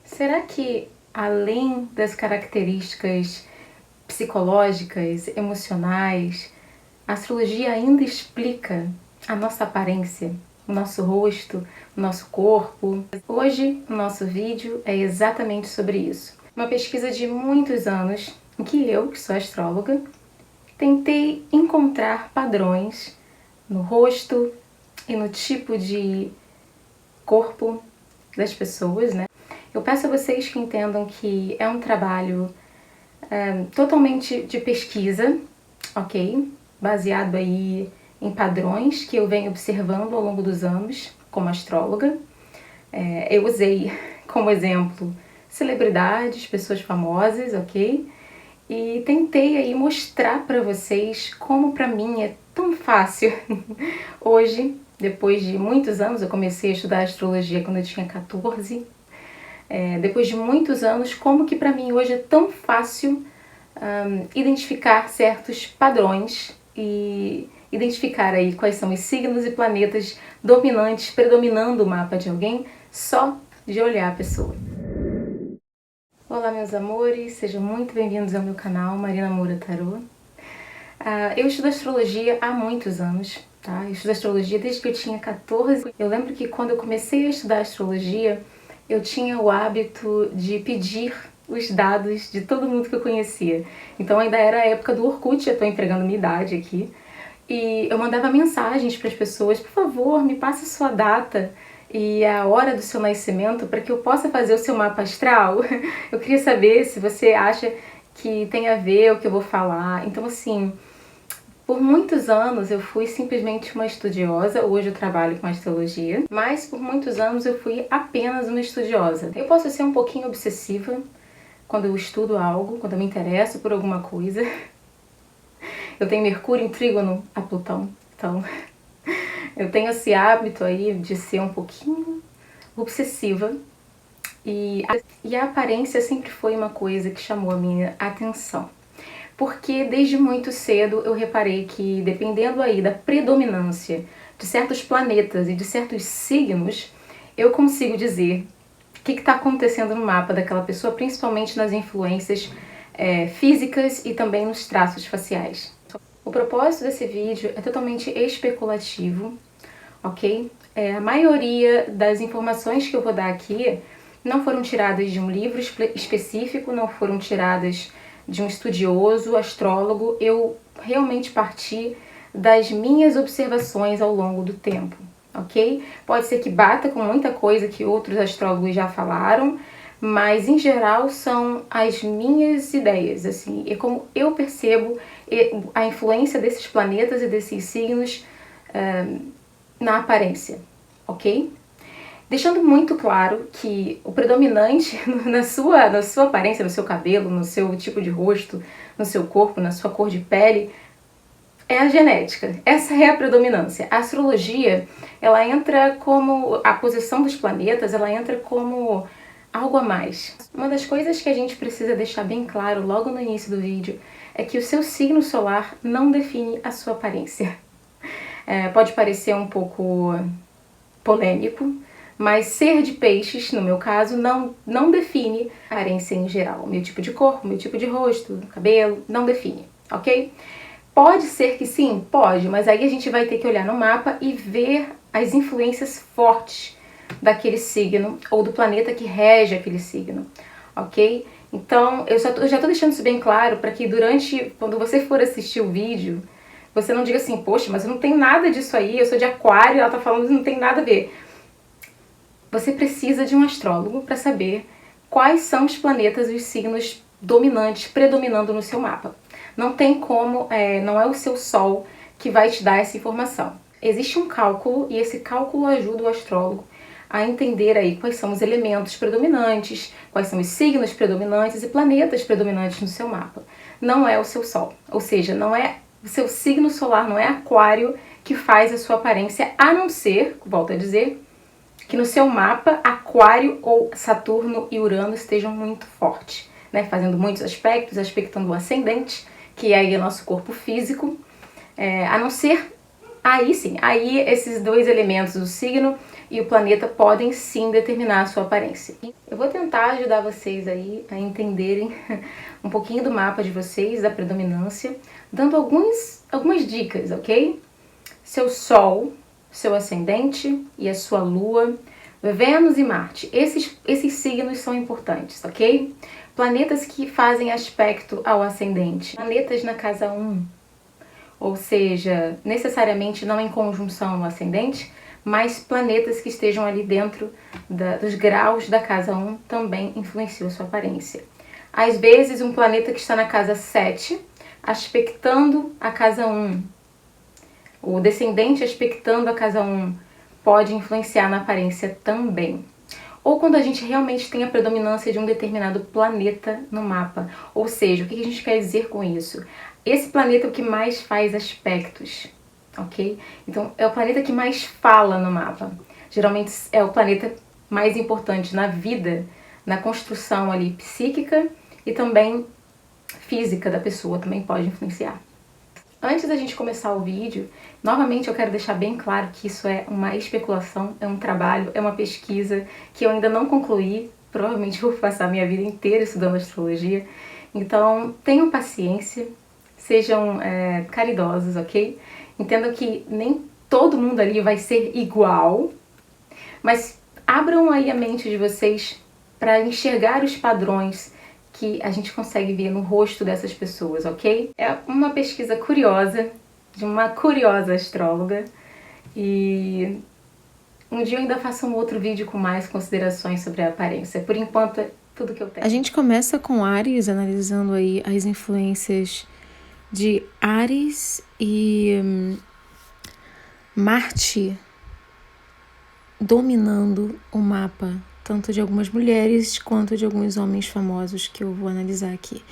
Será que, além das características psicológicas, emocionais, a astrologia ainda explica a nossa aparência, o nosso rosto, o nosso corpo? Hoje, o nosso vídeo é exatamente sobre isso. Uma pesquisa de muitos anos, em que eu, que sou astróloga, tentei encontrar padrões no rosto e no tipo de corpo das pessoas, né? Eu peço a vocês que entendam que é um trabalho totalmente de pesquisa, ok? Baseado aí em padrões que eu venho observando ao longo dos anos como astróloga. Eu usei como exemplo celebridades, pessoas famosas, ok? E tentei aí mostrar para vocês como para mim é tão fácil. Hoje, depois de muitos anos, eu comecei a estudar astrologia quando eu tinha 14. Depois de muitos anos, como que para mim hoje é tão fácil identificar certos padrões e identificar aí quais são os signos e planetas dominantes, predominando o mapa de alguém, só de olhar a pessoa. Olá, meus amores, sejam muito bem-vindos ao meu canal Marina Moura Tarô. Eu estudo astrologia há muitos anos, tá? Eu estudo astrologia desde que eu tinha 14. Eu lembro que quando eu comecei a estudar astrologia, eu tinha o hábito de pedir os dados de todo mundo que eu conhecia. Então ainda era a época do Orkut, eu tô entregando minha idade aqui. E eu mandava mensagens para as pessoas: por favor, me passe a sua data e a hora do seu nascimento para que eu possa fazer o seu mapa astral. Eu queria saber se você acha que tem a ver o que eu vou falar. Então, assim, por muitos anos eu fui simplesmente uma estudiosa, hoje eu trabalho com astrologia, mas por muitos anos eu fui apenas uma estudiosa. Eu posso ser um pouquinho obsessiva quando eu estudo algo, quando eu me interesso por alguma coisa. Eu tenho Mercúrio em trígono a Plutão, então eu tenho esse hábito aí de ser um pouquinho obsessiva e a aparência sempre foi uma coisa que chamou a minha atenção. Porque desde muito cedo eu reparei que, dependendo aí da predominância de certos planetas e de certos signos, eu consigo dizer o que está acontecendo no mapa daquela pessoa, principalmente nas influências físicas e também nos traços faciais. O propósito desse vídeo é totalmente especulativo, ok? A maioria das informações que eu vou dar aqui não foram tiradas de um livro específico, não foram tiradas de um estudioso, astrólogo. Eu realmente parti das minhas observações ao longo do tempo, ok? Pode ser que bata com muita coisa que outros astrólogos já falaram, mas em geral são as minhas ideias, assim, e como eu percebo a influência desses planetas e desses signos na aparência, ok? Deixando muito claro que o predominante na sua aparência, no seu cabelo, no seu tipo de rosto, no seu corpo, na sua cor de pele, é a genética. Essa é a predominância. A astrologia, ela entra como a posição dos planetas, ela entra como algo a mais. Uma das coisas que a gente precisa deixar bem claro logo no início do vídeo é que o seu signo solar não define a sua aparência. Pode parecer um pouco polêmico, mas ser de peixes, no meu caso, não define a aparência em geral. Meu tipo de corpo, meu tipo de rosto, cabelo, não define, ok? Pode ser que sim, pode, mas aí a gente vai ter que olhar no mapa e ver as influências fortes daquele signo ou do planeta que rege aquele signo, ok? Então, eu já tô deixando isso bem claro para que quando você for assistir o vídeo, você não diga assim: poxa, mas eu não tenho nada disso aí, eu sou de aquário, ela tá falando que não tem nada a ver. Você precisa de um astrólogo para saber quais são os planetas e os signos dominantes, predominando no seu mapa. Não tem como, não é o seu Sol que vai te dar essa informação. Existe um cálculo e esse cálculo ajuda o astrólogo a entender aí quais são os elementos predominantes, quais são os signos predominantes e planetas predominantes no seu mapa. Não é o seu Sol, ou seja, não é o seu signo solar, não é aquário que faz a sua aparência, a não ser, volto a dizer, que no seu mapa Aquário ou Saturno e Urano estejam muito fortes, né? Fazendo muitos aspectos, aspectando o ascendente, que é aí o nosso corpo físico. A não ser aí sim, aí esses dois elementos, o signo e o planeta, podem sim determinar a sua aparência. Eu vou tentar ajudar vocês aí a entenderem um pouquinho do mapa de vocês, da predominância, dando algumas dicas, ok? Seu Sol, seu ascendente e a sua Lua, Vênus e Marte, esses signos são importantes, ok? Planetas que fazem aspecto ao ascendente, planetas na casa 1, ou seja, necessariamente não em conjunção ao ascendente, mas planetas que estejam ali dentro dos graus da casa 1 também influenciam sua aparência. Às vezes, um planeta que está na casa 7, aspectando a casa 1, o descendente aspectando a casa 1, pode influenciar na aparência também. Ou quando a gente realmente tem a predominância de um determinado planeta no mapa. Ou seja, o que a gente quer dizer com isso? Esse planeta é o que mais faz aspectos, ok? Então, é o planeta que mais fala no mapa. Geralmente é o planeta mais importante na vida, na construção ali psíquica e também física da pessoa, também pode influenciar. Antes da gente começar o vídeo, novamente eu quero deixar bem claro que isso é uma especulação, é um trabalho, é uma pesquisa que eu ainda não concluí, provavelmente vou passar minha vida inteira estudando astrologia, então tenham paciência, sejam caridosos, ok? Entendam que nem todo mundo ali vai ser igual, mas abram aí a mente de vocês para enxergar os padrões que a gente consegue ver no rosto dessas pessoas, ok? É uma pesquisa curiosa, de uma curiosa astróloga, e um dia eu ainda faço um outro vídeo com mais considerações sobre a aparência. Por enquanto, é tudo que eu tenho. A gente começa com Áries, analisando aí as influências de Áries e Marte dominando o mapa, tanto de algumas mulheres quanto de alguns homens famosos que eu vou analisar aqui.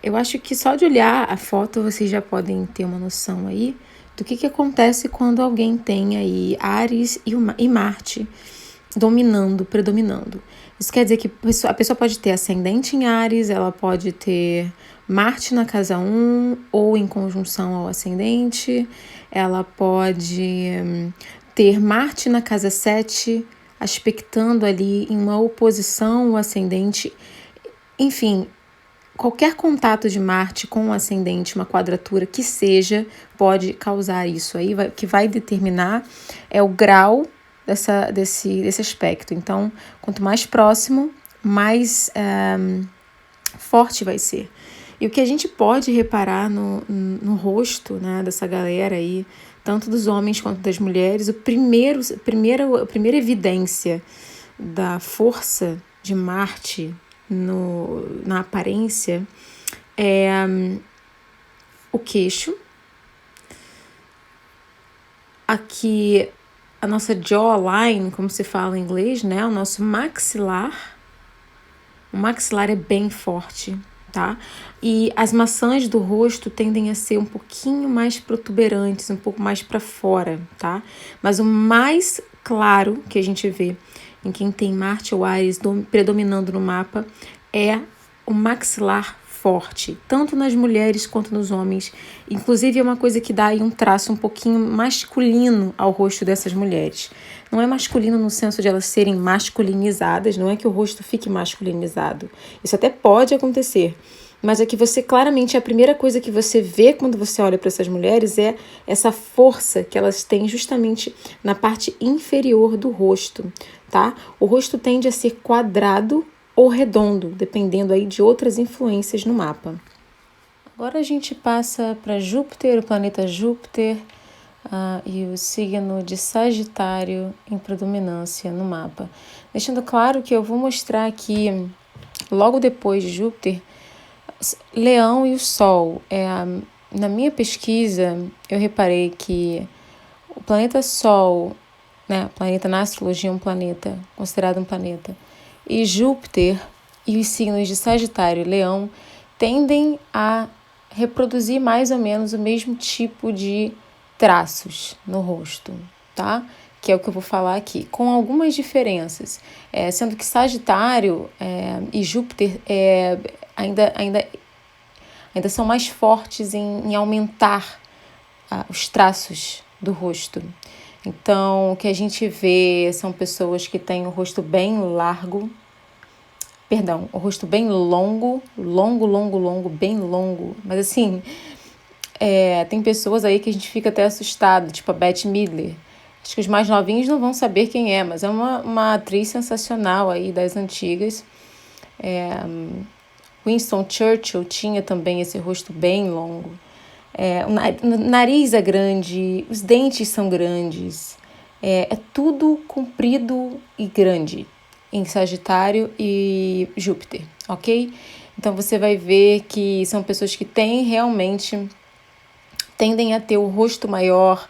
Eu acho que só de olhar a foto vocês já podem ter uma noção aí do que acontece quando alguém tem aí Áries e Marte predominando. Isso quer dizer que a pessoa pode ter ascendente em Áries, ela pode ter Marte na casa 1 ou em conjunção ao ascendente, ela pode ter Marte na casa 7, aspectando ali em uma oposição ao ascendente. Enfim, qualquer contato de Marte com o ascendente, uma quadratura que seja, pode causar isso aí, que vai determinar o grau desse aspecto. Então, quanto mais próximo, mais forte vai ser. E o que a gente pode reparar no rosto, né, dessa galera aí, tanto dos homens quanto das mulheres, a primeira evidência da força de Marte na aparência é o queixo. Aqui, a nossa jawline, como se fala em inglês, né? O nosso maxilar. O maxilar é bem forte, tá? E as maçãs do rosto tendem a ser um pouquinho mais protuberantes, um pouco mais para fora, tá? Mas o mais claro que a gente vê em quem tem Marte ou Áries predominando no mapa é o maxilar forte, tanto nas mulheres quanto nos homens. Inclusive é uma coisa que dá aí um traço um pouquinho masculino ao rosto dessas mulheres. Não é masculino no senso de elas serem masculinizadas, não é que o rosto fique masculinizado. Isso até pode acontecer, mas é que você claramente, a primeira coisa que você vê quando você olha para essas mulheres é essa força que elas têm justamente na parte inferior do rosto, tá? O rosto tende a ser quadrado ou redondo, dependendo aí de outras influências no mapa. Agora a gente passa para Júpiter, o planeta Júpiter e o signo de Sagitário em predominância no mapa. Deixando claro que eu vou mostrar aqui, logo depois de Júpiter, Leão e o Sol. Na minha pesquisa, eu reparei que o planeta Sol, né, planeta na astrologia é um planeta, considerado um planeta, e Júpiter e os signos de Sagitário e Leão tendem a reproduzir mais ou menos o mesmo tipo de traços no rosto, tá? Que é o que eu vou falar aqui, com algumas diferenças, sendo que Sagitário e Júpiter ainda são mais fortes em aumentar os traços do rosto. Então, o que a gente vê são pessoas que têm o rosto bem largo, o rosto bem longo, bem longo. Mas assim, tem pessoas aí que a gente fica até assustado, tipo a Bette Midler. Acho que os mais novinhos não vão saber quem é, mas é uma atriz sensacional aí das antigas. Winston Churchill tinha também esse rosto bem longo. O nariz é grande, os dentes são grandes. É tudo comprido e grande em Sagitário e Júpiter, ok? Então você vai ver que são pessoas que tendem a ter o rosto maior.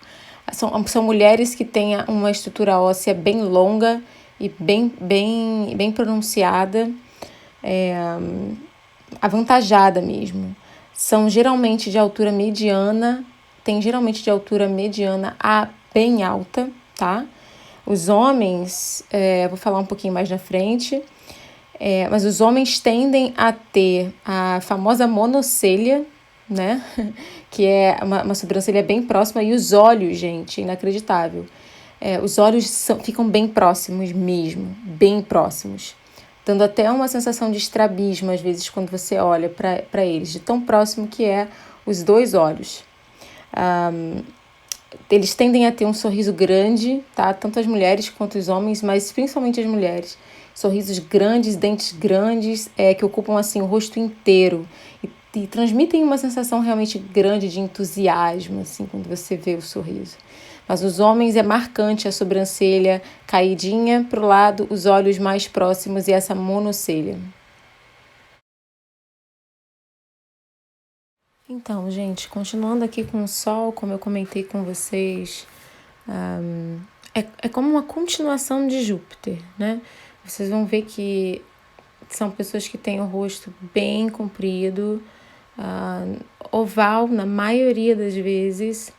São mulheres que têm uma estrutura óssea bem longa e bem pronunciada, avantajada mesmo. São geralmente de altura mediana, a bem alta, tá? Os homens, vou falar um pouquinho mais na frente, mas os homens tendem a ter a famosa monocelha, né? Que é uma sobrancelha bem próxima, e os olhos, gente, inacreditável. Os olhos ficam bem próximos mesmo, bem próximos, dando até uma sensação de estrabismo, às vezes, quando você olha para eles, de tão próximo que é os dois olhos. Eles tendem a ter um sorriso grande, tá? Tanto as mulheres quanto os homens, mas principalmente as mulheres. Sorrisos grandes, dentes grandes, que ocupam assim o rosto inteiro e transmitem uma sensação realmente grande de entusiasmo, assim, quando você vê o sorriso. Mas os homens é marcante a sobrancelha caidinha para o lado, os olhos mais próximos e essa monocelha. Então, gente, continuando aqui com o Sol, como eu comentei com vocês, é como uma continuação de Júpiter, né? Vocês vão ver que são pessoas que têm o rosto bem comprido, oval na maioria das vezes,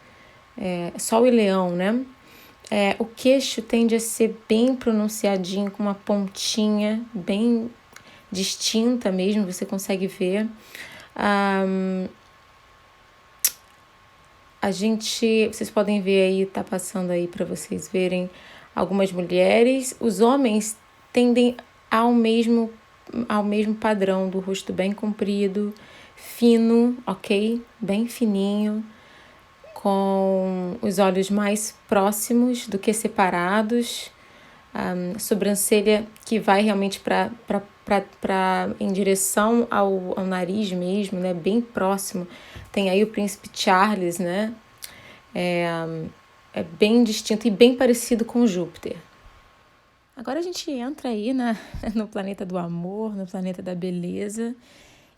Sol e Leão, né? O queixo tende a ser bem pronunciadinho, com uma pontinha bem distinta mesmo, você consegue ver. Vocês podem ver aí, tá passando aí para vocês verem algumas mulheres. Os homens tendem ao mesmo padrão do rosto bem comprido, fino, ok? Bem fininho, com os olhos mais próximos do que separados, sobrancelha que vai realmente em direção ao nariz mesmo, né? Bem próximo. Tem aí o Príncipe Charles, né? É bem distinto e bem parecido com Júpiter. Agora a gente entra aí no planeta do amor, no planeta da beleza.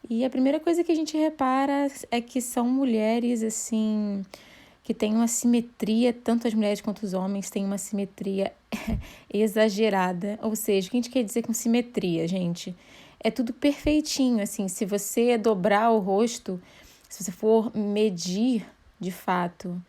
E a primeira coisa que a gente repara é que são mulheres, assim, que têm uma simetria, tanto as mulheres quanto os homens têm uma simetria exagerada. Ou seja, o que a gente quer dizer com simetria, gente? É tudo perfeitinho, assim, se você dobrar o rosto, se você for medir, de fato,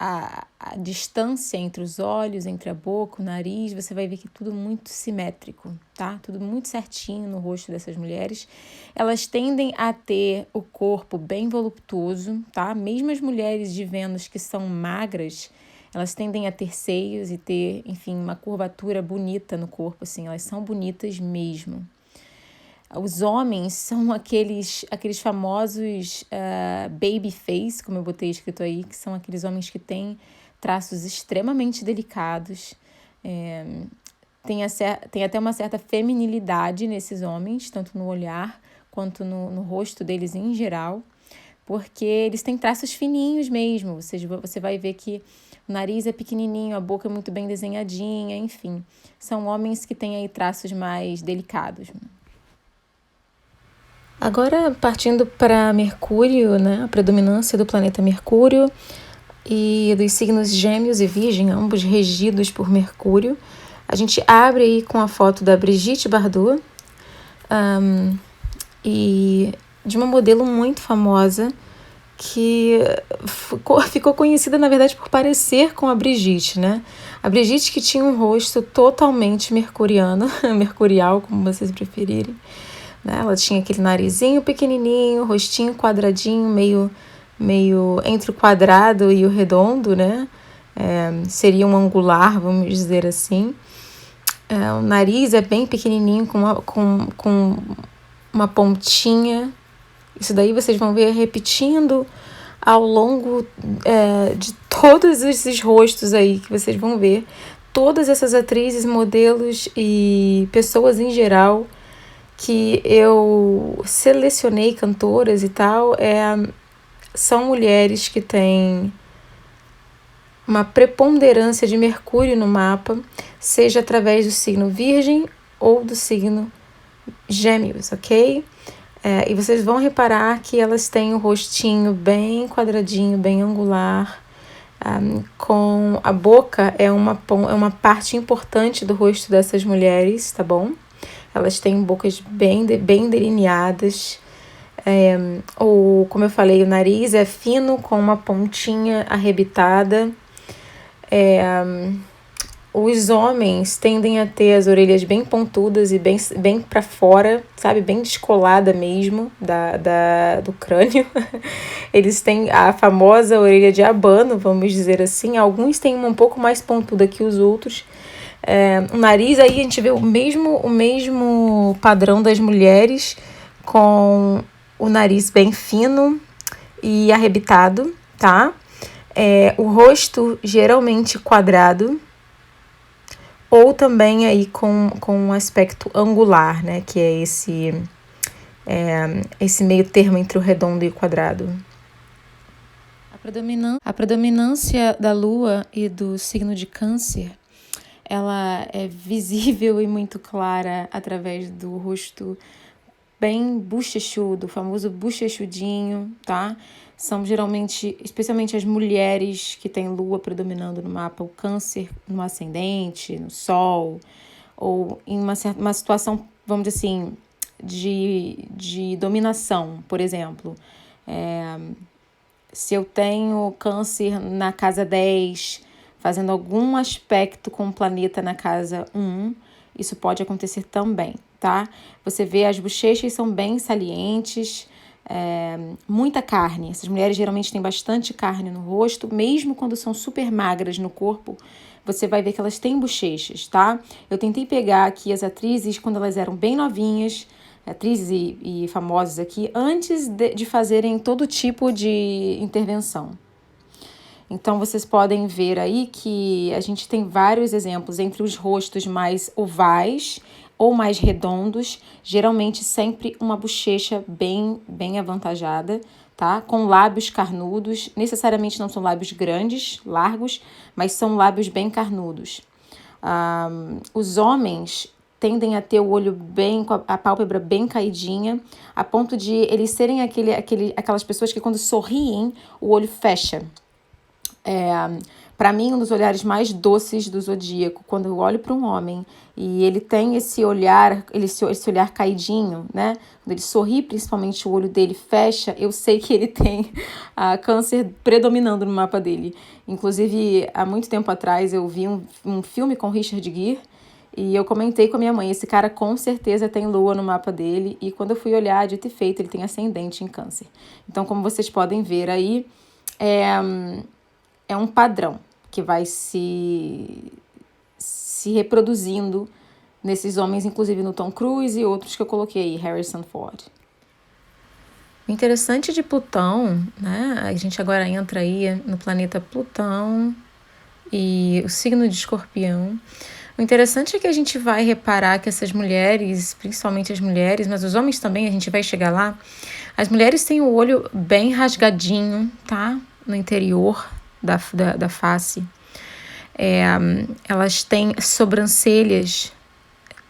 a distância entre os olhos, entre a boca, o nariz, você vai ver que é tudo muito simétrico, tá? Tudo muito certinho no rosto dessas mulheres. Elas tendem a ter o corpo bem voluptuoso, tá? Mesmo as mulheres de Vênus que são magras, elas tendem a ter seios e ter, enfim, uma curvatura bonita no corpo, assim, elas são bonitas mesmo. Os homens são aqueles famosos baby face, como eu botei escrito aí, que são aqueles homens que têm traços extremamente delicados. Tem até uma certa feminilidade nesses homens, tanto no olhar quanto no rosto deles em geral, porque eles têm traços fininhos mesmo. Você vai ver que o nariz é pequenininho, a boca é muito bem desenhadinha, enfim. São homens que têm aí traços mais delicados. Agora, partindo para Mercúrio, né, a predominância do planeta Mercúrio e dos signos Gêmeos e Virgem, ambos regidos por Mercúrio, a gente abre aí com a foto da Brigitte Bardot, e de uma modelo muito famosa que ficou conhecida, na verdade, por parecer com a Brigitte, né? A Brigitte que tinha um rosto totalmente mercuriano, mercurial, como vocês preferirem, né? Ela tinha aquele narizinho pequenininho, rostinho quadradinho, meio entre o quadrado e o redondo, né? Seria um angular, vamos dizer assim. O nariz é bem pequenininho, com uma pontinha. Isso daí vocês vão ver repetindo ao longo de todos esses rostos aí que vocês vão ver. Todas essas atrizes, modelos e pessoas em geral que eu selecionei, cantoras e tal, são mulheres que têm uma preponderância de Mercúrio no mapa, seja através do signo Virgem ou do signo Gêmeos, ok? E vocês vão reparar que elas têm o rostinho bem quadradinho, bem angular, com a boca é uma parte importante do rosto dessas mulheres, tá bom? Elas têm bocas bem delineadas. Como eu falei, o nariz é fino com uma pontinha arrebitada. Os homens tendem a ter as orelhas bem pontudas e bem para fora, sabe? Bem descolada mesmo do crânio. Eles têm a famosa orelha de abano, vamos dizer assim. Alguns têm uma um pouco mais pontuda que os outros. O nariz, aí a gente vê o mesmo padrão das mulheres, com o nariz bem fino e arrebitado, tá? O rosto geralmente quadrado, ou também aí com um aspecto angular, né? Que é esse meio termo entre o redondo e o quadrado. A predominância da Lua e do signo de Câncer, ela é visível e muito clara através do rosto bem bochechudo, o famoso bochechudinho, tá? São geralmente, especialmente as mulheres que têm Lua predominando no mapa, o Câncer no ascendente, no Sol, ou em uma situação, vamos dizer assim, de dominação, por exemplo. Se eu tenho Câncer na casa 10, fazendo algum aspecto com o planeta na casa 1, isso pode acontecer também, tá? Você vê, as bochechas são bem salientes, muita carne. Essas mulheres geralmente têm bastante carne no rosto, mesmo quando são super magras no corpo, você vai ver que elas têm bochechas, tá? Eu tentei pegar aqui as atrizes quando elas eram bem novinhas, atrizes e famosas aqui, antes de fazerem todo tipo de intervenção. Então, vocês podem ver aí que a gente tem vários exemplos entre os rostos mais ovais ou mais redondos, geralmente sempre uma bochecha bem avantajada, tá? Com lábios carnudos, necessariamente não são lábios grandes, largos, mas são lábios bem carnudos. Os homens tendem a ter o olho com a pálpebra bem caidinha, a ponto de eles serem aquelas pessoas que quando sorriem, o olho fecha. Para mim, um dos olhares mais doces do zodíaco, quando eu olho para um homem e ele tem esse olhar caidinho, né? Quando ele sorri, principalmente o olho dele fecha, eu sei que ele tem Câncer predominando no mapa dele. Inclusive, há muito tempo atrás, eu vi um filme com Richard Gere e eu comentei com a minha mãe, esse cara com certeza tem Lua no mapa dele, e quando eu fui olhar, dito e feito, ele tem ascendente em Câncer. Então, como vocês podem ver aí, é um padrão que vai se reproduzindo nesses homens, inclusive no Tom Cruise e outros que eu coloquei aí, Harrison Ford. O interessante de Plutão, né? A gente agora entra aí no planeta Plutão e o signo de Escorpião. O interessante é que a gente vai reparar que essas mulheres, principalmente as mulheres, mas os homens também, a gente vai chegar lá, as mulheres têm o olho bem rasgadinho, tá? No interior da face. Elas têm sobrancelhas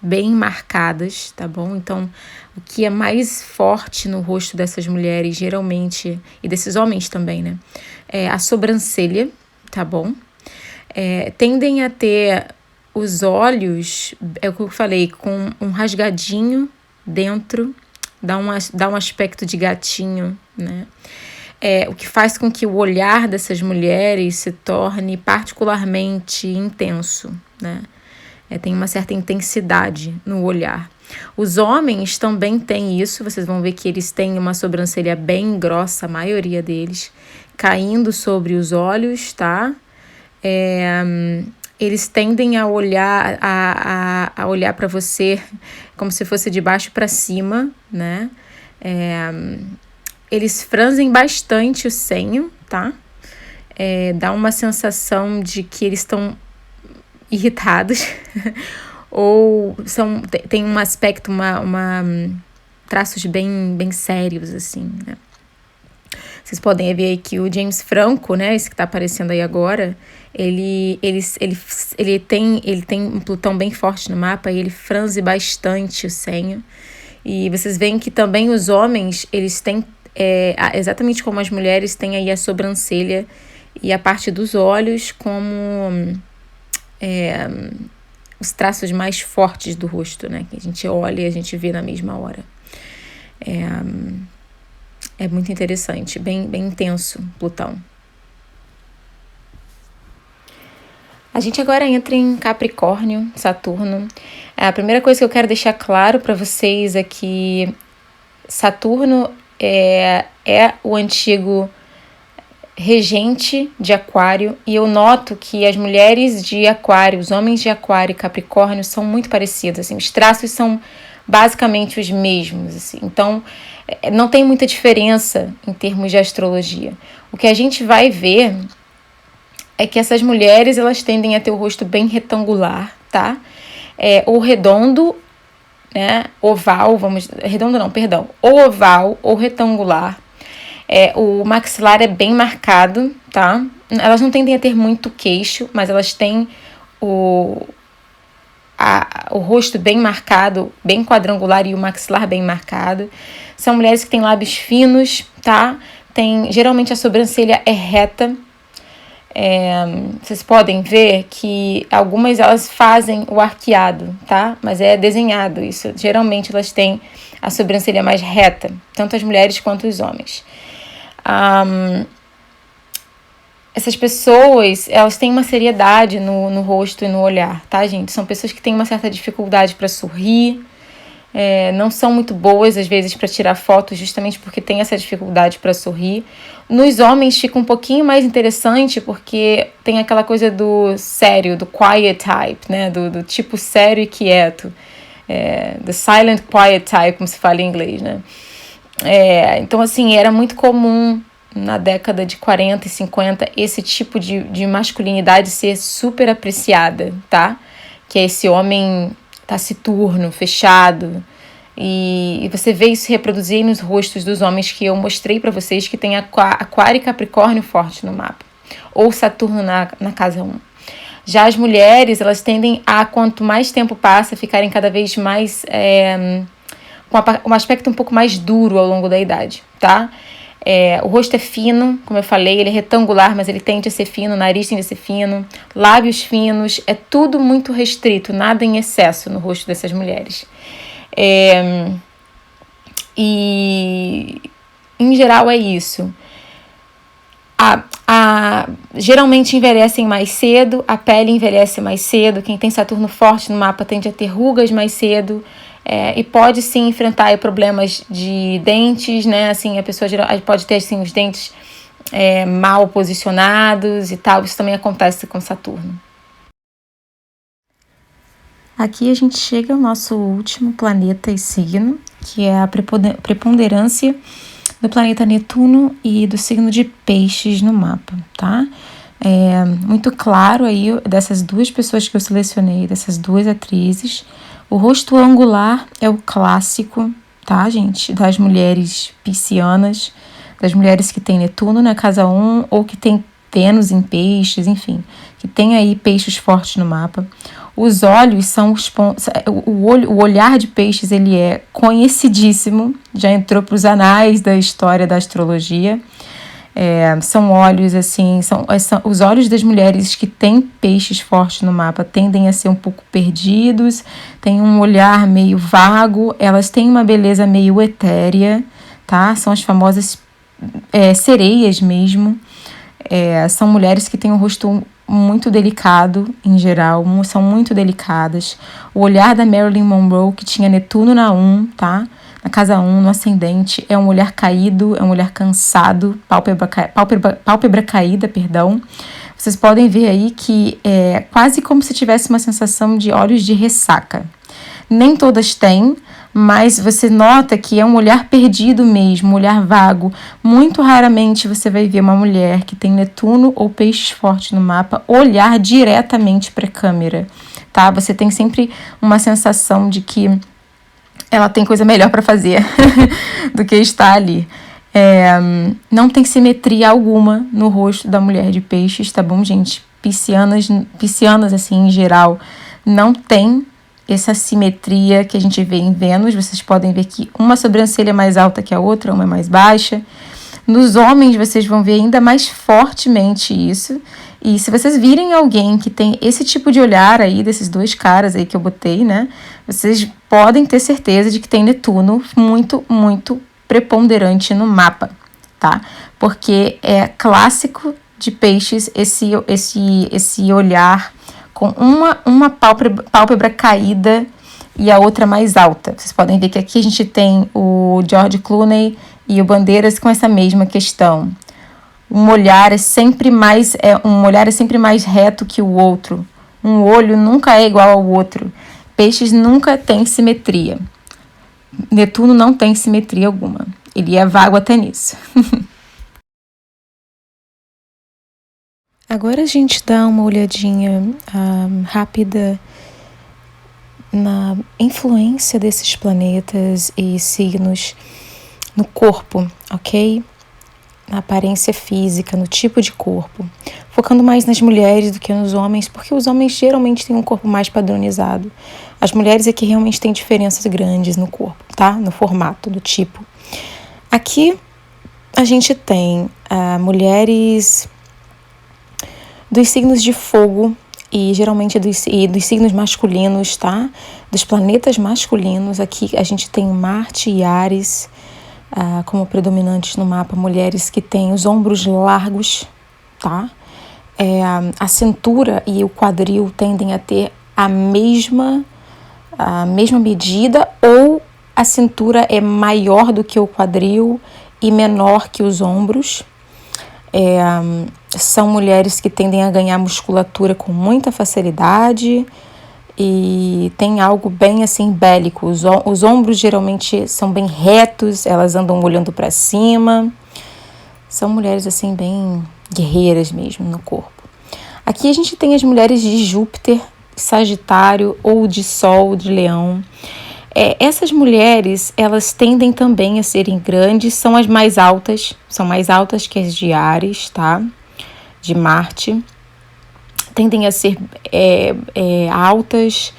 bem marcadas, tá bom? Então, o que é mais forte no rosto dessas mulheres, geralmente, e desses homens também, né? É a sobrancelha, tá bom? Tendem a ter os olhos, é o que eu falei, com um rasgadinho dentro, dá um aspecto de gatinho, né? O que faz com que o olhar dessas mulheres se torne particularmente intenso, né? Tem uma certa intensidade no olhar. Os homens também têm isso, vocês vão ver que eles têm uma sobrancelha bem grossa, a maioria deles, caindo sobre os olhos, tá? Eles tendem a olhar a olhar para você como se fosse de baixo para cima, né? Eles franzem bastante o senho, tá? Dá uma sensação de que eles estão irritados ou tem um aspecto, traços bem sérios, assim, né? Vocês podem ver aí que o James Franco, né, esse que tá aparecendo aí agora, ele tem um Plutão bem forte no mapa e ele franze bastante o senho. E vocês veem que também os homens, eles têm, exatamente como as mulheres, têm aí a sobrancelha e a parte dos olhos como os traços mais fortes do rosto, né, que a gente olha e a gente vê na mesma hora. É muito interessante, bem intenso, Plutão. A gente agora entra em Capricórnio, Saturno. A primeira coisa que eu quero deixar claro para vocês é que Saturno é o antigo regente de Aquário, e eu noto que as mulheres de Aquário, os homens de Aquário e Capricórnio são muito parecidos, assim, os traços são basicamente os mesmos, assim. Então não tem muita diferença em termos de astrologia. O que a gente vai ver é que essas mulheres, elas tendem a ter o rosto bem retangular, tá? Ou redondo, né? Oval, redondo não, perdão. Ou oval ou retangular. O maxilar é bem marcado, tá? Elas não tendem a ter muito queixo, mas elas têm o rosto bem marcado, bem quadrangular, e o maxilar bem marcado. São mulheres que têm lábios finos, tá? Geralmente a sobrancelha é reta. Vocês podem ver que algumas elas fazem o arqueado, tá? Mas é desenhado isso. Geralmente elas têm a sobrancelha mais reta, tanto as mulheres quanto os homens. Essas pessoas, elas têm uma seriedade no rosto e no olhar, tá, gente? São pessoas que têm uma certa dificuldade para sorrir, não são muito boas, às vezes, para tirar fotos, justamente porque tem essa dificuldade para sorrir. Nos homens fica um pouquinho mais interessante, porque tem aquela coisa do sério, do quiet type, né? Do tipo sério e quieto. The silent quiet type, como se fala em inglês, né? Então, assim, era muito comum na década de 40 e 50 esse tipo de masculinidade ser super apreciada, tá? Que é esse homem taciturno, fechado. E você vê isso reproduzir nos rostos dos homens que eu mostrei para vocês, que tem Aquário e Capricórnio forte no mapa, ou Saturno na casa 1. Já as mulheres, elas tendem a, quanto mais tempo passa, ficarem cada vez mais com um aspecto um pouco mais duro ao longo da idade, tá? O rosto é fino, como eu falei, ele é retangular, mas ele tende a ser fino, o nariz tende a ser fino, lábios finos, é tudo muito restrito, nada em excesso no rosto dessas mulheres. E em geral é isso. Geralmente envelhecem mais cedo, a pele envelhece mais cedo, quem tem Saturno forte no mapa tende a ter rugas mais cedo, e pode sim enfrentar problemas de dentes, né? Assim, a pessoa pode ter assim, os dentes mal posicionados e tal, isso também acontece com Saturno. Aqui a gente chega ao nosso último planeta e signo, que é a preponderância do planeta Netuno e do signo de Peixes no mapa, tá? Muito claro aí dessas duas pessoas que eu selecionei, dessas duas atrizes. O rosto angular é o clássico, tá, gente? Das mulheres piscianas, das mulheres que têm Netuno na casa 1 ou que tem Vênus em Peixes, enfim, que tem aí peixes fortes no mapa. Os olhos são os pontos. O olhar de Peixes, ele é conhecidíssimo, já entrou para os anais da história da astrologia. São olhos assim, são os olhos das mulheres que têm Peixes fortes no mapa tendem a ser um pouco perdidos, têm um olhar meio vago, elas têm uma beleza meio etérea, tá? São as famosas sereias mesmo. São mulheres que têm um rosto muito delicado em geral, são muito delicadas. O olhar da Marilyn Monroe, que tinha Netuno na 1, tá? Na casa 1, no ascendente, é um olhar caído, é um olhar cansado, pálpebra caída, perdão. Vocês podem ver aí que é quase como se tivesse uma sensação de olhos de ressaca. Nem todas têm, mas você nota que é um olhar perdido mesmo, um olhar vago. Muito raramente você vai ver uma mulher que tem Netuno ou Peixes forte no mapa olhar diretamente para a câmera, tá? Você tem sempre uma sensação de que ela tem coisa melhor para fazer do que estar ali. Não tem simetria alguma no rosto da mulher de Peixes, tá bom, gente? Piscianas assim, em geral, não tem essa simetria que a gente vê em Vênus. Vocês podem ver que uma sobrancelha é mais alta que a outra, uma é mais baixa. Nos homens, vocês vão ver ainda mais fortemente isso. E se vocês virem alguém que tem esse tipo de olhar aí, desses dois caras aí que eu botei, né? Vocês podem ter certeza de que tem Netuno muito, muito preponderante no mapa, tá? Porque é clássico de Peixes esse olhar com uma pálpebra caída e a outra mais alta. Vocês podem ver que aqui a gente tem o George Clooney e o Bandeiras com essa mesma questão. Um olhar é sempre mais reto que o outro. Um olho nunca é igual ao outro. Peixes nunca tem simetria. Netuno não tem simetria alguma. Ele é vago até nisso. Agora a gente dá uma olhadinha rápida na influência desses planetas e signos no corpo, ok? Na aparência física, no tipo de corpo. Focando mais nas mulheres do que nos homens, porque os homens geralmente têm um corpo mais padronizado. As mulheres é que realmente têm diferenças grandes no corpo, tá? No formato, do tipo. Aqui a gente tem mulheres dos signos de fogo e geralmente dos signos masculinos, tá? Dos planetas masculinos. Aqui a gente tem Marte e Áries como predominantes no mapa. Mulheres que têm os ombros largos, tá? A cintura e o quadril tendem a ter a mesma medida, ou a cintura é maior do que o quadril e menor que os ombros. São mulheres que tendem a ganhar musculatura com muita facilidade e tem algo bem assim bélico. Os ombros geralmente são bem retos, elas andam olhando para cima. São mulheres assim bem guerreiras mesmo no corpo. Aqui a gente tem as mulheres de Júpiter, Sagitário ou de Sol, de Leão. Essas mulheres, elas tendem também a serem grandes, são as mais altas, são mais altas que as de Áries, tá? De Marte. Tendem a ser altas,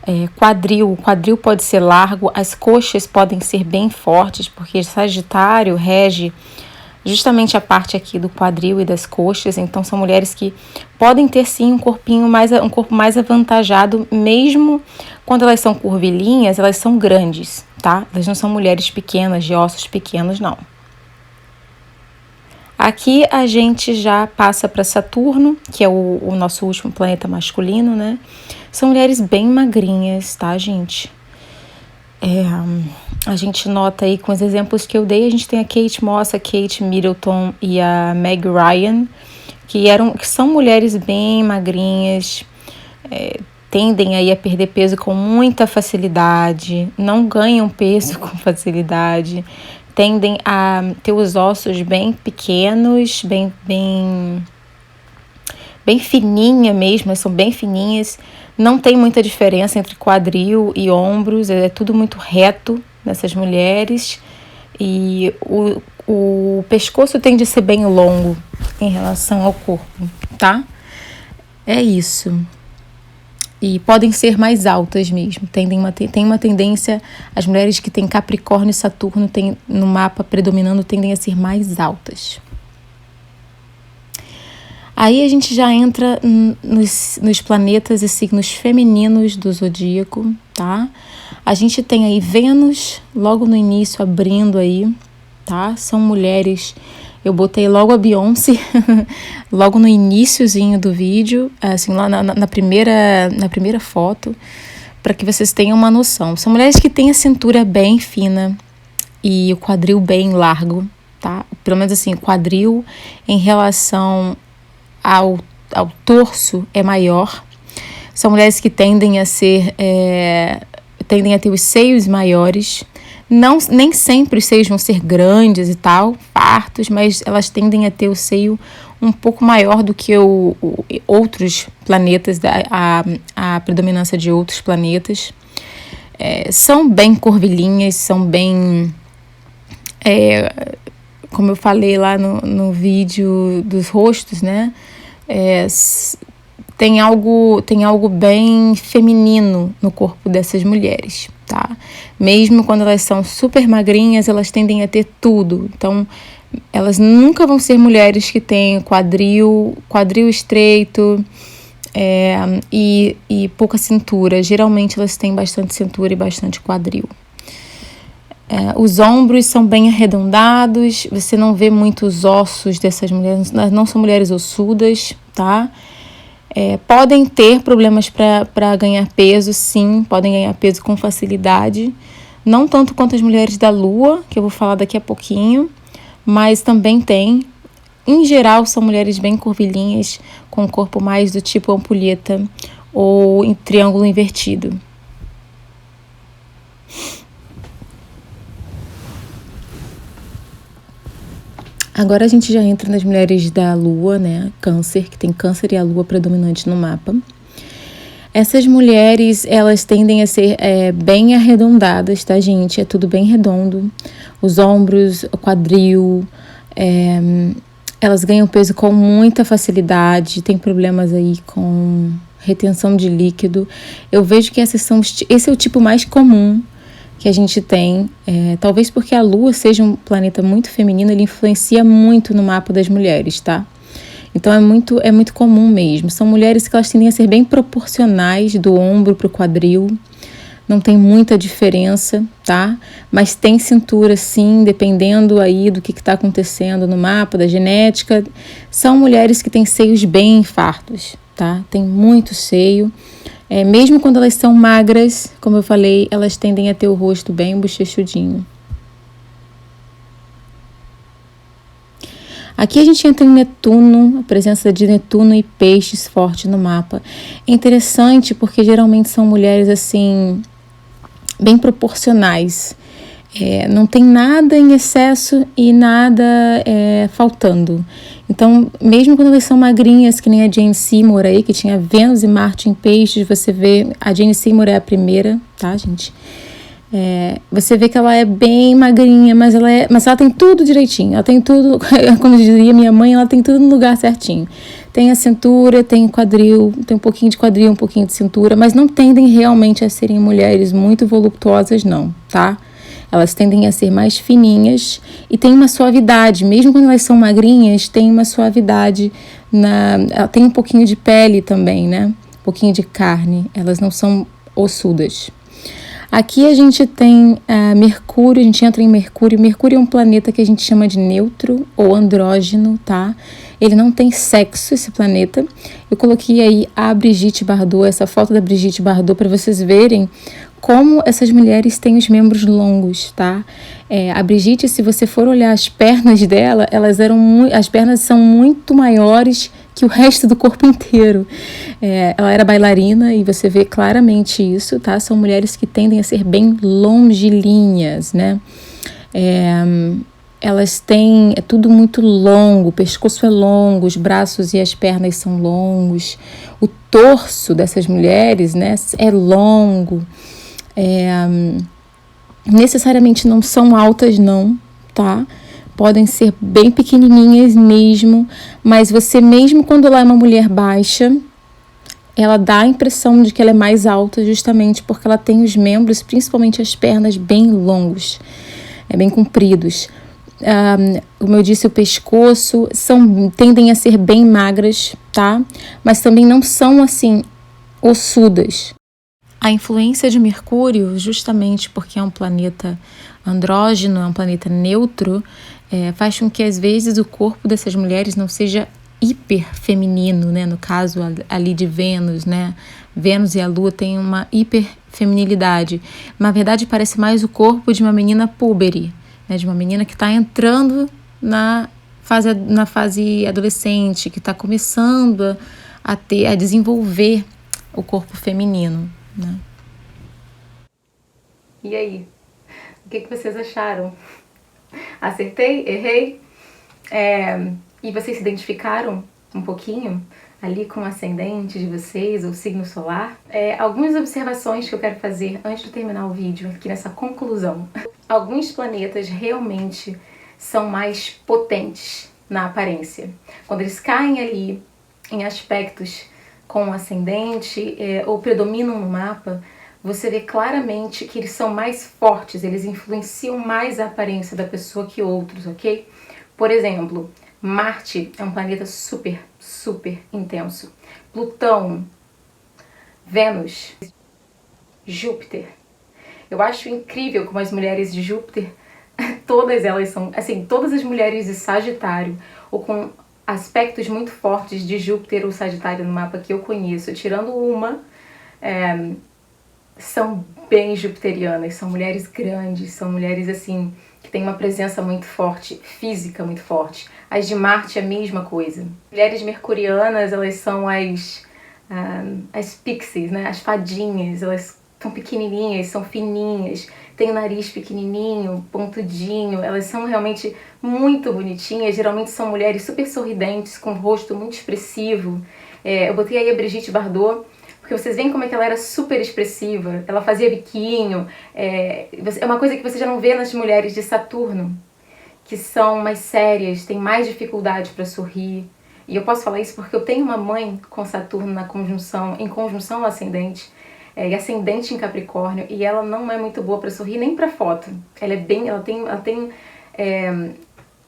o quadril pode ser largo, as coxas podem ser bem fortes, porque Sagitário rege justamente a parte aqui do quadril e das coxas. Então são mulheres que podem ter sim um corpo mais avantajado, mesmo quando elas são curvilíneas, elas são grandes, tá? Elas não são mulheres pequenas, de ossos pequenos, não. Aqui a gente já passa para Saturno, que é o nosso último planeta masculino, né? São mulheres bem magrinhas, tá, gente? A gente nota aí com os exemplos que eu dei, a gente tem a Kate Moss, a Kate Middleton e a Meg Ryan, que são mulheres bem magrinhas, tendem aí a perder peso com muita facilidade, não ganham peso com facilidade, tendem a ter os ossos bem pequenos, bem fininha mesmo, são bem fininhas. Não tem muita diferença entre quadril e ombros, é tudo muito reto nessas mulheres. E o pescoço tende a ser bem longo em relação ao corpo, tá? É isso. E podem ser mais altas mesmo. Tem uma tendência, as mulheres que têm Capricórnio e Saturno no mapa predominando tendem a ser mais altas. Aí a gente já entra nos planetas e signos femininos do zodíaco, tá? A gente tem aí Vênus logo no início abrindo aí, tá? São mulheres Eu botei logo a Beyoncé, logo no iniciozinho do vídeo, assim, lá na primeira foto, para que vocês tenham uma noção. São mulheres que têm a cintura bem fina e o quadril bem largo, tá? Pelo menos assim, o quadril em relação ao torso é maior. São mulheres que tendem a ter os seios maiores. Nem sempre os seios vão ser grandes e tal, fartos, mas elas tendem a ter o seio um pouco maior do que outros planetas, a predominância de outros planetas. São bem curvilíneas, são bem... como eu falei lá no vídeo dos rostos, né? Tem algo bem feminino no corpo dessas mulheres, tá? Mesmo quando elas são super magrinhas, elas tendem a ter tudo. Então, elas nunca vão ser mulheres que têm quadril estreito e pouca cintura. Geralmente, elas têm bastante cintura e bastante quadril. Os ombros são bem arredondados, você não vê muitos ossos dessas mulheres, não são mulheres ossudas, tá? Podem ter problemas para ganhar peso, sim, podem ganhar peso com facilidade, não tanto quanto as mulheres da Lua, que eu vou falar daqui a pouquinho, mas também tem. Em geral, são mulheres bem curvilíneas, com o corpo mais do tipo ampulheta ou em triângulo invertido. Agora a gente já entra nas mulheres da Lua, né? Câncer, que tem Câncer e a Lua predominante no mapa. Essas mulheres, elas tendem a ser bem arredondadas, tá, gente? É tudo bem redondo. Os ombros, o quadril, elas ganham peso com muita facilidade, tem problemas aí com retenção de líquido. Eu vejo que esse é o tipo mais comum que a gente tem, talvez porque a Lua seja um planeta muito feminino, ele influencia muito no mapa das mulheres, tá? Então é muito comum mesmo. São mulheres que elas tendem a ser bem proporcionais do ombro para o quadril, não tem muita diferença, tá? Mas tem cintura sim, dependendo aí do que está acontecendo no mapa, da genética. São mulheres que têm seios bem fartos, tá? Tem muito seio. Mesmo quando elas são magras, como eu falei, elas tendem a ter o rosto bem bochechudinho. Aqui a gente entra em Netuno, a presença de Netuno e peixes forte no mapa. É interessante porque geralmente são mulheres assim, bem proporcionais. Não tem nada em excesso e nada faltando. Então, mesmo quando elas são magrinhas, que nem a Jane Seymour aí, que tinha Vênus e Marte em peixes, você vê, a Jane Seymour é a primeira, tá, gente? Você vê que ela é bem magrinha, mas ela tem tudo direitinho, ela tem tudo, como diria minha mãe, ela tem tudo no lugar certinho. Tem a cintura, tem o quadril, tem um pouquinho de quadril, um pouquinho de cintura, mas não tendem realmente a serem mulheres muito voluptuosas não, tá? Elas tendem a ser mais fininhas e tem uma suavidade, mesmo quando elas são magrinhas, tem uma suavidade, tem um pouquinho de pele também, né? Um pouquinho de carne, elas não são ossudas. Aqui a gente tem Mercúrio, a gente entra em Mercúrio. Mercúrio é um planeta que a gente chama de neutro ou andrógeno, tá? Ele não tem sexo, esse planeta. Eu coloquei aí a Brigitte Bardot, essa foto da Brigitte Bardot, para vocês verem como essas mulheres têm os membros longos, tá? A Brigitte, se você for olhar as pernas dela, as pernas são muito maiores que o resto do corpo inteiro. Ela era bailarina e você vê claramente isso, tá? São mulheres que tendem a ser bem longilíneas, né? Elas têm, tudo muito longo, o pescoço é longo, os braços e as pernas são longos, o torso dessas mulheres, né, é longo. Necessariamente não são altas não, tá? Podem ser bem pequenininhas mesmo, mas você mesmo quando ela é uma mulher baixa, ela dá a impressão de que ela é mais alta justamente porque ela tem os membros, principalmente as pernas, bem longos, bem compridos. Como eu disse, o pescoço tendem a ser bem magras, tá? Mas também não são assim ossudas. A influência de Mercúrio, justamente porque é um planeta andrógeno, é um planeta neutro, faz com que às vezes o corpo dessas mulheres não seja hiper feminino, né? No caso ali de Vênus, né? Vênus e a Lua têm uma hiper feminilidade. Na verdade, parece mais o corpo de uma menina púbere, né? De uma menina que está entrando na fase adolescente, que está começando a desenvolver o corpo feminino, né? E aí? O que vocês acharam? Acertei? Errei? E vocês se identificaram um pouquinho ali com o ascendente de vocês, ou signo solar? Algumas observações que eu quero fazer antes de terminar o vídeo, aqui nessa conclusão. Alguns planetas realmente são mais potentes na aparência. Quando eles caem ali em aspectos com o ascendente ou predominam no mapa, você vê claramente que eles são mais fortes, eles influenciam mais a aparência da pessoa que outros, ok? Por exemplo, Marte é um planeta super, super intenso. Plutão, Vênus, Júpiter. Eu acho incrível como as mulheres de Júpiter, todas elas são, assim, todas as mulheres de Sagitário, ou com aspectos muito fortes de Júpiter ou Sagitário no mapa que eu conheço, tirando uma, são bem jupiterianas, são mulheres grandes, são mulheres assim que têm uma presença muito forte, física muito forte. As de Marte é a mesma coisa. Mulheres mercurianas, elas são as pixies, né? As fadinhas, elas são pequenininhas, são fininhas, têm o nariz pequenininho, pontudinho, elas são realmente muito bonitinhas, geralmente são mulheres super sorridentes, com o rosto muito expressivo. Eu botei aí a Brigitte Bardot, porque vocês veem como é que ela era super expressiva, ela fazia biquinho, é uma coisa que você já não vê nas mulheres de Saturno, que são mais sérias, têm mais dificuldade para sorrir. E eu posso falar isso porque eu tenho uma mãe com Saturno em conjunção ao ascendente, e ascendente em Capricórnio, e ela não é muito boa para sorrir nem para foto. Ela tem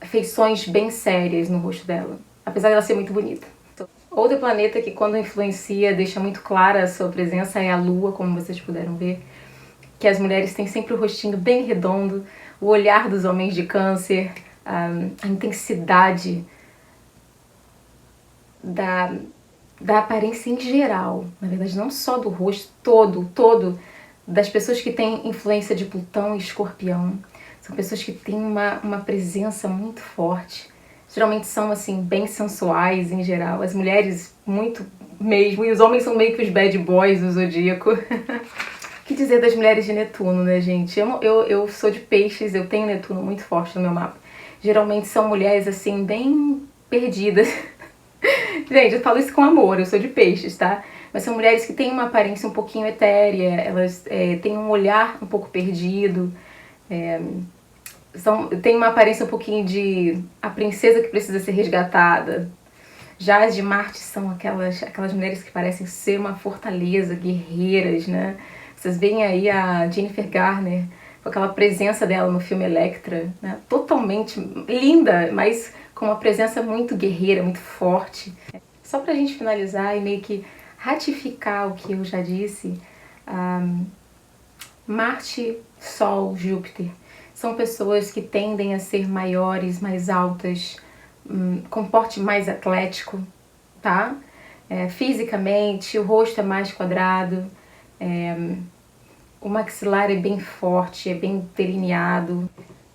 feições bem sérias no rosto dela, apesar dela ser muito bonita. Outro planeta que quando influencia deixa muito clara a sua presença é a Lua, como vocês puderam ver, que as mulheres têm sempre o rostinho bem redondo, o olhar dos homens de Câncer, a intensidade da aparência em geral, na verdade não só do rosto, todo das pessoas que têm influência de Plutão e Escorpião, são pessoas que têm uma presença muito forte. Geralmente são, assim, bem sensuais em geral. As mulheres, muito mesmo. E os homens são meio que os bad boys do zodíaco. O que dizer das mulheres de Netuno, né, gente? Eu sou de peixes, eu tenho Netuno muito forte no meu mapa. Geralmente são mulheres, assim, bem perdidas. Gente, eu falo isso com amor, eu sou de peixes, tá? Mas são mulheres que têm uma aparência um pouquinho etérea. Elas têm um olhar um pouco perdido. Tem uma aparência um pouquinho de a princesa que precisa ser resgatada. Já as de Marte são aquelas mulheres que parecem ser uma fortaleza, guerreiras, né? Vocês veem aí a Jennifer Garner, com aquela presença dela no filme Electra, né? Totalmente linda, mas com uma presença muito guerreira, muito forte. Só pra gente finalizar e meio que ratificar o que eu já disse, Marte, Sol, Júpiter são pessoas que tendem a ser maiores, mais altas, com porte mais atlético, tá? Fisicamente, o rosto é mais quadrado, o maxilar é bem forte, é bem delineado.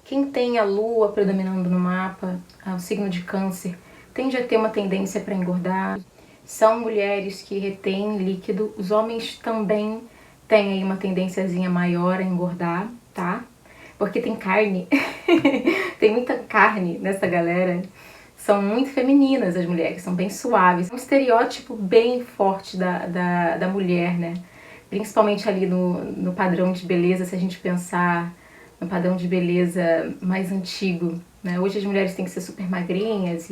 Quem tem a Lua predominando no mapa, o signo de Câncer, tende a ter uma tendência para engordar. São mulheres que retêm líquido, os homens também têm aí uma tendênciazinha maior a engordar, tá? Porque tem carne, tem muita carne nessa galera. São muito femininas as mulheres, são bem suaves. É um estereótipo bem forte da mulher, né? Principalmente ali no padrão de beleza, se a gente pensar no padrão de beleza mais antigo, né? Hoje as mulheres têm que ser super magrinhas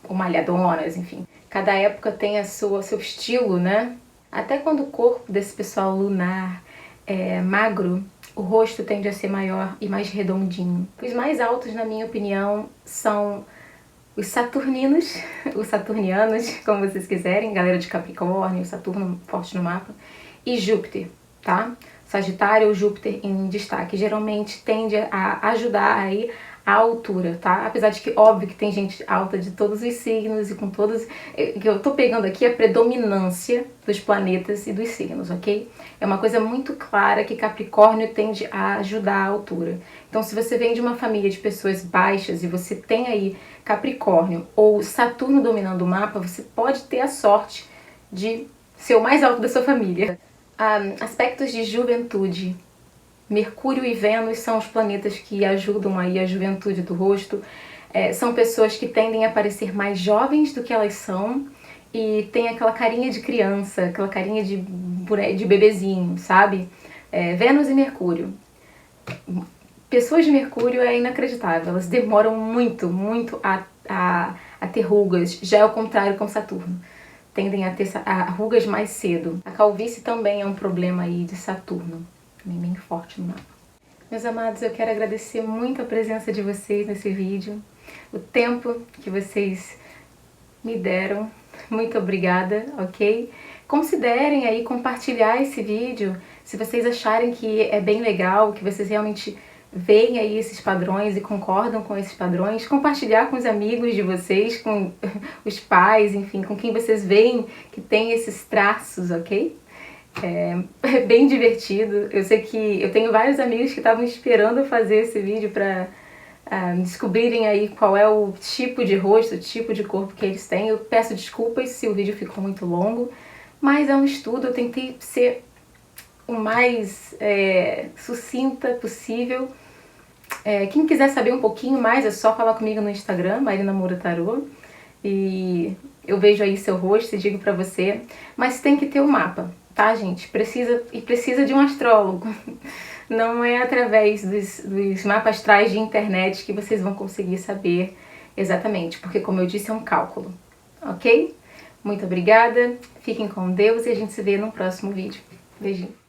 ou malhadonas, enfim. Cada época tem seu estilo, né? Até quando o corpo desse pessoal lunar é magro, o rosto tende a ser maior e mais redondinho. Os mais altos, na minha opinião, são os saturninos, os saturnianos, como vocês quiserem, galera de Capricórnio, Saturno forte no mapa, e Júpiter, tá? Sagitário ou Júpiter em destaque. Geralmente tende a ajudar aí a altura, tá? Apesar de que, óbvio que tem gente alta de todos os signos e com todos... O que eu tô pegando aqui é a predominância dos planetas e dos signos, ok? É uma coisa muito clara que Capricórnio tende a ajudar a altura. Então, se você vem de uma família de pessoas baixas e você tem aí Capricórnio ou Saturno dominando o mapa, você pode ter a sorte de ser o mais alto da sua família. Aspectos de juventude. Mercúrio e Vênus são os planetas que ajudam aí a juventude do rosto. São pessoas que tendem a parecer mais jovens do que elas são e tem aquela carinha de criança, aquela carinha de bebezinho, sabe? Vênus e Mercúrio. Pessoas de Mercúrio é inacreditável, elas demoram muito a ter rugas, já é o contrário com Saturno. Tendem a ter rugas mais cedo. A calvície também é um problema aí de Saturno. Bem forte no mapa. Meus amados, eu quero agradecer muito a presença de vocês nesse vídeo, o tempo que vocês me deram, muito obrigada, ok? Considerem aí compartilhar esse vídeo, se vocês acharem que é bem legal, que vocês realmente veem aí esses padrões e concordam com esses padrões, compartilhar com os amigos de vocês, com os pais, enfim, com quem vocês veem que tem esses traços, ok? É bem divertido. Eu sei que eu tenho vários amigos que estavam esperando eu fazer esse vídeo para descobrirem aí qual é o tipo de rosto, o tipo de corpo que eles têm. Eu peço desculpas se o vídeo ficou muito longo, mas é um estudo, eu tentei ser o mais sucinta possível. Quem quiser saber um pouquinho mais é só falar comigo no Instagram, Marina Moura Tarô, e eu vejo aí seu rosto e digo pra você, mas tem que ter o mapa. Tá, gente? Precisa de um astrólogo. Não é através dos mapas astrais de internet que vocês vão conseguir saber exatamente, porque, como eu disse, é um cálculo, ok? Muito obrigada, fiquem com Deus e a gente se vê no próximo vídeo. Beijinho.